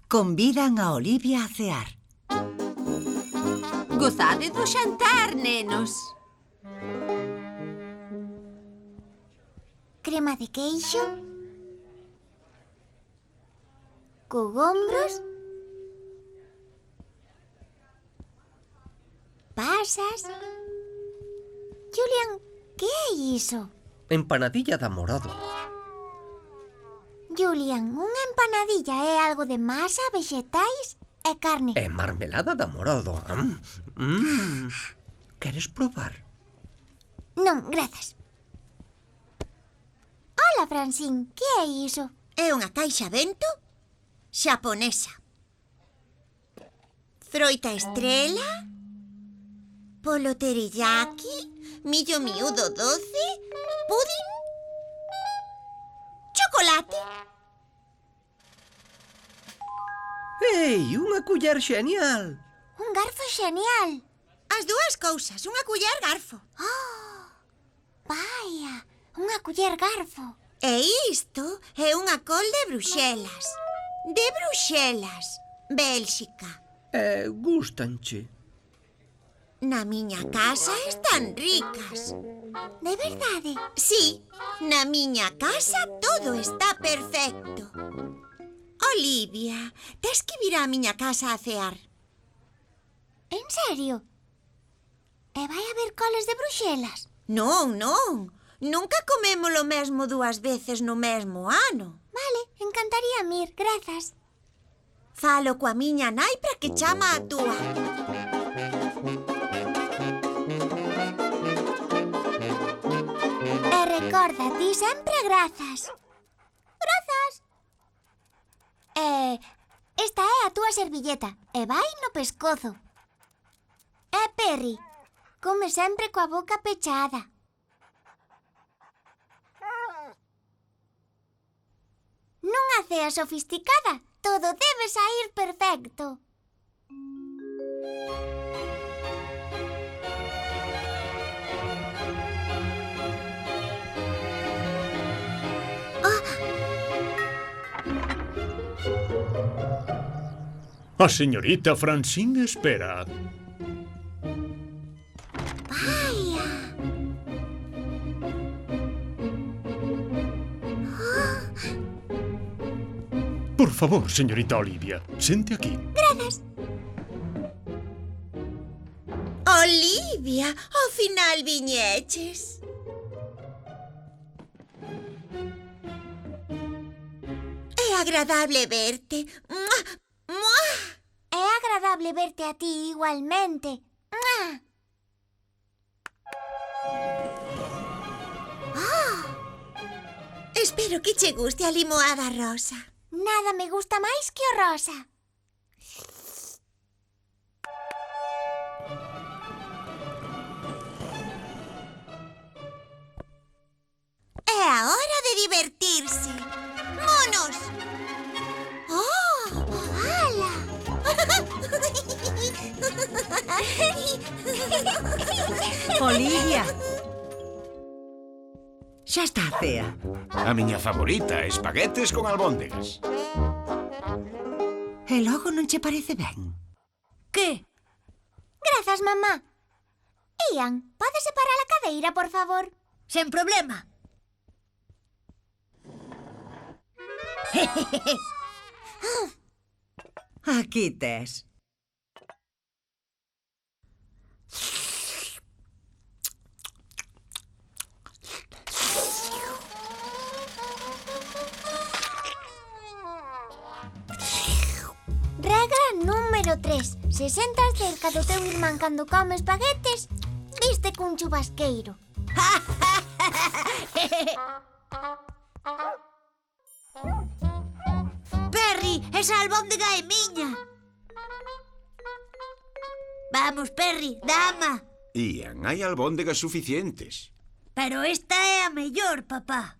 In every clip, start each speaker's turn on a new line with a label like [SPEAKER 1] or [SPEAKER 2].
[SPEAKER 1] Convidan a Olivia a cear.
[SPEAKER 2] Gozade do xantar, nenos.
[SPEAKER 3] Crema de queixo, cogombros, pasas. Julian, que é iso?
[SPEAKER 4] Empanadilla de amorodo.
[SPEAKER 3] Julian, unha empanadilla é algo de masa, vegetais e carne.
[SPEAKER 4] E marmelada de amorodo. Queres probar?
[SPEAKER 3] Non, grazas. Ola, Francín, que é iso?
[SPEAKER 5] É unha caixa vento xaponesa. Froita estrela, polo teriyaki, millo miúdo doce, pudín, chocolate.
[SPEAKER 4] Ei, unha culler xenial.
[SPEAKER 3] Un garfo xenial.
[SPEAKER 5] As dúas cousas, unha culler garfo.
[SPEAKER 3] Vaia, unha culler garfo.
[SPEAKER 5] E isto é unha col de Bruxelas. De Bruxelas, Bélxica.
[SPEAKER 4] Gustanche.
[SPEAKER 5] Na miña casa están ricas.
[SPEAKER 3] De verdade?
[SPEAKER 5] Sí, na miña casa todo está perfecto. Olivia, tes que vir á miña casa a cear.
[SPEAKER 3] En serio? E vai haber coles de Bruxelas?
[SPEAKER 5] Non, non. Nunca comemos o mesmo dúas veces no mesmo ano.
[SPEAKER 3] Vale, encantaría ir, grazas.
[SPEAKER 5] Falo coa miña nai para que chama a túa.
[SPEAKER 3] E recorda, ti sempre grazas. Grazas. Esta é a túa servilleta e vai no pescozo. E Perry, come sempre coa boca pechada. Nunha cea sofisticada, todo debe saír perfecto.
[SPEAKER 6] A señorita Francine espera.
[SPEAKER 3] Vaia.
[SPEAKER 6] Por favor, señorita Olivia, sente aquí.
[SPEAKER 3] Grazas.
[SPEAKER 5] Olivia, ao final viñeches. É agradable verte. ¡Mua! ¡Mua!
[SPEAKER 3] É agradable verte a ti igualmente. ¡Mua!
[SPEAKER 5] Espero que che guste a limoada rosa.
[SPEAKER 3] Nada me gusta máis que o rosa.
[SPEAKER 5] É a hora de divertirse. ¡Monos!
[SPEAKER 3] ¡Oh! ¡Hala!
[SPEAKER 1] Olivia. Xa está a cea.
[SPEAKER 7] A miña favorita, espaguetes con albóndegas.
[SPEAKER 1] E logo non che parece ben?
[SPEAKER 2] Que?
[SPEAKER 3] Grazas, mamá. Ian, podes separar a cadeira, por favor?
[SPEAKER 2] Sen problema.
[SPEAKER 1] Aquí tes.
[SPEAKER 3] Regra número 3. Se sentas cerca do teu irmán cando come espaguetes, viste cun chubasqueiro.
[SPEAKER 2] Perry, esa albóndega é miña. Vamos, Perry, dama.
[SPEAKER 7] Ian, hai albóndegas suficientes.
[SPEAKER 2] Pero esta é a mellor, papá.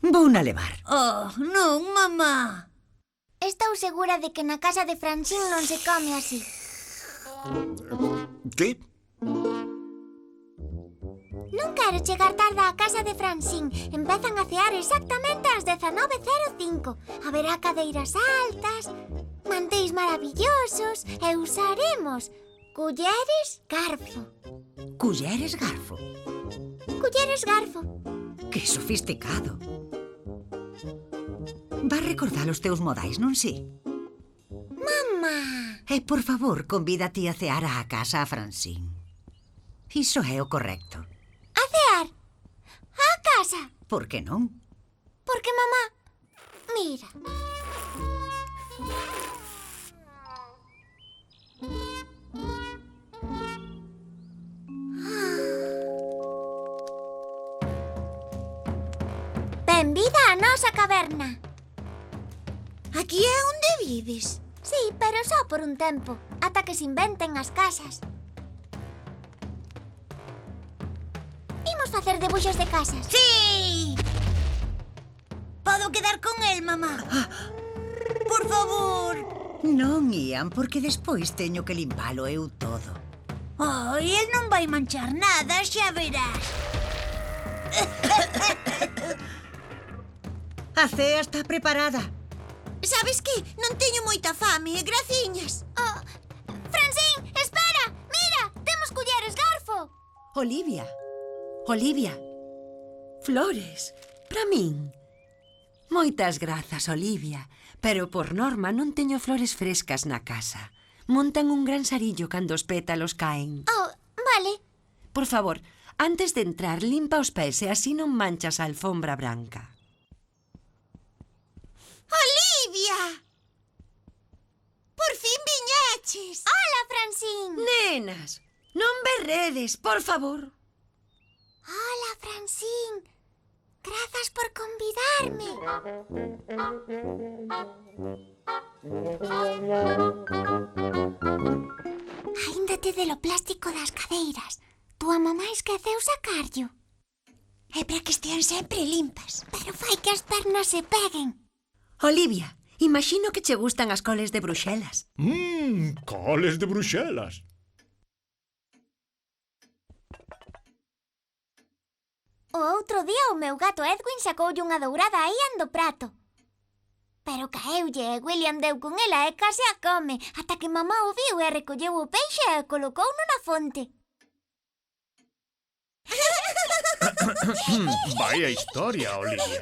[SPEAKER 1] Vouna levar.
[SPEAKER 2] Oh, non, mamá.
[SPEAKER 3] Estou segura de que na casa de Francine non se come así.
[SPEAKER 7] Que?
[SPEAKER 3] Non quero chegar tarde á casa de Francín. Empezan a cear exactamente ás 19:05. Haberá cadeiras altas, manteis maravillosos e usaremos culleres garfo.
[SPEAKER 1] Culleres garfo.
[SPEAKER 3] Culleres garfo.
[SPEAKER 1] Que sofisticado. Vas recordar os teus modais, non si?
[SPEAKER 3] Mamá.
[SPEAKER 1] E, por favor, convida a ti a cear á casa a Francín. Iso é o correcto.
[SPEAKER 3] A cear? Á casa?
[SPEAKER 1] Por que non?
[SPEAKER 3] Porque, mamá, mira. Benvida á nosa caverna.
[SPEAKER 5] Aquí é onde vives?
[SPEAKER 3] Sí, pero só por un tempo, ata que se inventen as casas. Imos facer debuxos de casas.
[SPEAKER 2] ¡Sí! ¿Puedo quedar con él, mamá? Por favor.
[SPEAKER 1] Non, Ian, porque despois teño que limpalo eu todo.
[SPEAKER 2] Ay, él non vai manchar nada, xa verás.
[SPEAKER 1] A cea está preparada.
[SPEAKER 5] Sabes que? Non teño moita fame, graciñas.
[SPEAKER 3] Oh, Francín, espera! Mira, temos culleres garfo.
[SPEAKER 8] Olivia. Olivia. Flores. Para min. Moitas grazas, Olivia. Pero por norma non teño flores frescas na casa. Montan un gran sarillo cando os pétalos caen.
[SPEAKER 3] Oh, vale.
[SPEAKER 8] Por favor, antes de entrar, limpa os pés e así non manchas a alfombra branca.
[SPEAKER 5] Olivia! Por fin viñeches.
[SPEAKER 3] Hola, Francín.
[SPEAKER 8] Nenas, non berredes, por favor.
[SPEAKER 3] Hola, Francín. Grazas por convidarme. Ainda te de lo plástico das cadeiras. Tua mamá esqueceu sacarllo.
[SPEAKER 5] É para que estean sempre limpas.
[SPEAKER 3] Pero fai que as pernas se peguen.
[SPEAKER 8] Olivia, imagino que che gustan as coles de Bruxelas.
[SPEAKER 6] Coles de Bruxelas.
[SPEAKER 3] O outro día o meu gato Edwin sacoulle unha dourada aí ando prato. Pero caeulle e William deu con ela e case a come, ata que mamá o viu e recolleu o peixe e colocouno na fonte.
[SPEAKER 6] Vaya historia, Olivia.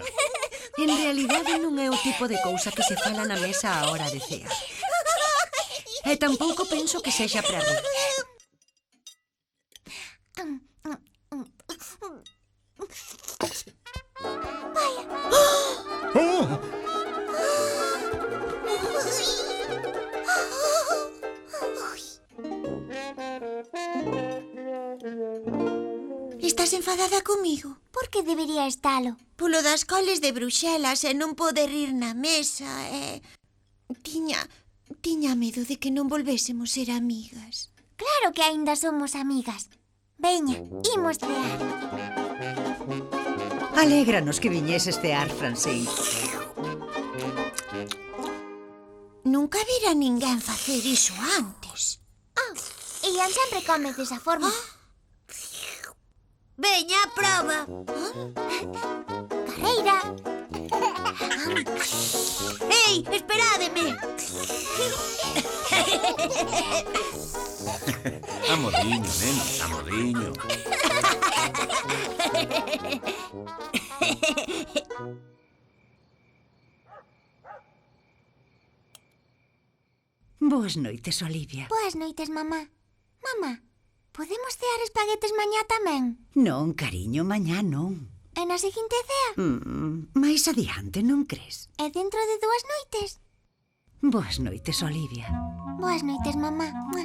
[SPEAKER 8] En realidade non é o tipo de cousa que se fala na mesa á hora de cear. E tampouco penso que sexa para rir.
[SPEAKER 6] Oh!
[SPEAKER 5] Estás enfadada comigo?
[SPEAKER 3] Por que debería estalo?
[SPEAKER 5] Polo das coles de Bruxelas e non poder rir na mesa e... Tiña medo de que non volvésemos ser amigas.
[SPEAKER 3] Claro que aínda somos amigas. Veña, imos cear.
[SPEAKER 1] Alégranos que viñeses cear, Francín.
[SPEAKER 5] Nunca vira ninguén facer iso antes.
[SPEAKER 3] Oh, Ian sempre come desa forma.
[SPEAKER 2] Veña, prova.
[SPEAKER 3] Carreira.
[SPEAKER 2] Ei, esperádeme.
[SPEAKER 7] Amodiño, nenos, amodiño.
[SPEAKER 1] Boas noites, Olivia.
[SPEAKER 3] Boas noites, mamá. Mamá, podemos cear espaguetes mañá tamén?
[SPEAKER 1] Non, cariño, mañá non.
[SPEAKER 3] E na seguinte cea?
[SPEAKER 1] Mais adiante, non crees?
[SPEAKER 3] E dentro de 2 noites?
[SPEAKER 1] Boas noites, Olivia.
[SPEAKER 3] Boas noites, mamá. Mua.